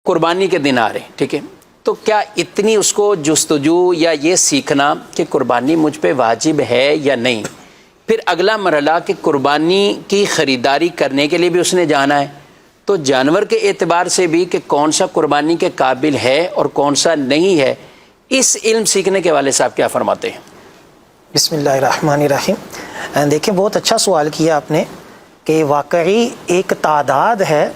قربانی کے دن آ رہے ہیں، ٹھیک ہے، تو کیا اتنی اس کو جستجو یا یہ سیکھنا کہ قربانی مجھ پہ واجب ہے یا نہیں، پھر اگلا مرحلہ کہ قربانی کی خریداری کرنے کے لیے بھی اس نے جانا ہے، تو جانور کے اعتبار سے بھی کہ کون سا قربانی کے قابل ہے اور کون سا نہیں ہے، اس علم سیکھنے کے والے صاحب کیا فرماتے ہیں؟ بسم اللہ الرحمن الرحیم۔ دیکھیں بہت اچھا سوال کیا آپ نے کہ واقعی ایک تعداد ہے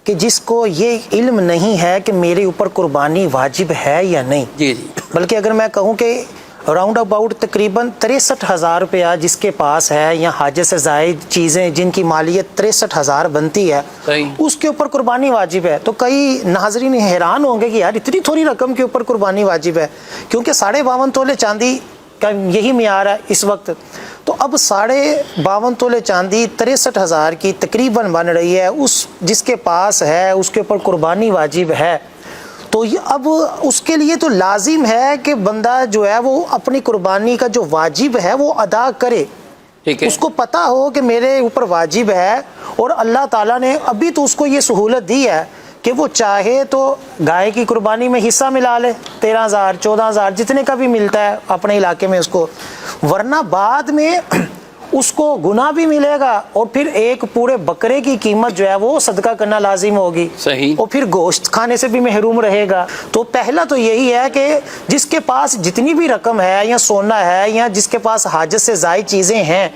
کہ جس کو یہ علم نہیں ہے کہ میرے اوپر قربانی واجب ہے یا نہیں، جی جی، بلکہ اگر میں کہوں کہ راؤنڈ اباؤٹ تقریباً 63,000 روپیہ جس کے پاس ہے یا حاجت سے زائد چیزیں جن کی مالیت 63,000 بنتی ہے، اس کے اوپر قربانی واجب ہے، تو کئی ناظرین حیران ہوں گے کہ یار اتنی تھوڑی رقم کے اوپر قربانی واجب ہے، کیونکہ 52.5 تولے چاندی کا یہی معیار ہے اس وقت، تو اب 52.5 تولے چاندی 63,000 کی تقریباً بن رہی ہے، اس جس کے پاس ہے اس کے اوپر قربانی واجب ہے، تو اب اس کے لیے تو لازم ہے کہ بندہ جو ہے وہ اپنی قربانی کا جو واجب ہے وہ ادا کرے، اس کو پتہ ہو کہ میرے اوپر واجب ہے، اور اللہ تعالیٰ نے ابھی تو اس کو یہ سہولت دی ہے کہ وہ چاہے تو گائے کی قربانی میں حصہ ملا لے، 13,000 14,000 جتنے کا بھی ملتا ہے اپنے علاقے میں اس کو، ورنہ بعد میں اس کو گناہ بھی ملے گا، اور پھر ایک پورے بکرے کی قیمت جو ہے وہ صدقہ کرنا لازم ہوگی، صحیح، اور پھر گوشت کھانے سے بھی محروم رہے گا۔ تو پہلا تو یہی ہے کہ جس کے پاس جتنی بھی رقم ہے یا سونا ہے یا جس کے پاس حاجت سے زائد چیزیں ہیں،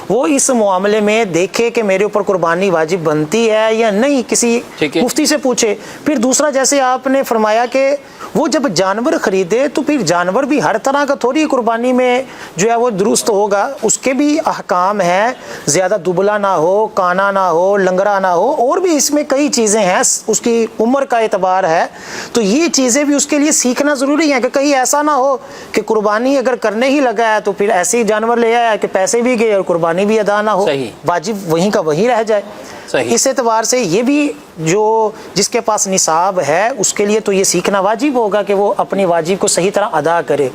وہ اس معاملے میں دیکھے کہ میرے اوپر قربانی واجب بنتی ہے یا نہیں، کسی مفتی سے پوچھے۔ پھر دوسرا، جیسے آپ نے فرمایا کہ وہ جب جانور خریدے تو پھر جانور بھی ہر طرح کا تھوڑی قربانی میں جو ہے وہ درست ہوگا، اس کے بھی احکام ہیں، زیادہ دبلا نہ ہو، کانا نہ ہو، لنگڑا نہ ہو، اور بھی اس میں کئی چیزیں ہیں، اس کی عمر کا اعتبار ہے، تو یہ چیزیں بھی اس کے لیے سیکھنا ضروری ہے کہ کہیں ایسا نہ ہو کہ قربانی اگر کرنے ہی لگا ہے تو پھر ایسے ہی جانور لے آیا کہ پیسے بھی گئے اور قربانی بھی ادا نہ ہو، واجب وہیں کا وہیں رہ جائے۔ اس اعتبار سے یہ بھی جو جس کے پاس نصاب ہے اس کے لیے تو یہ سیکھنا واجب ہوگا کہ وہ اپنی واجب کو صحیح طرح ادا کرے۔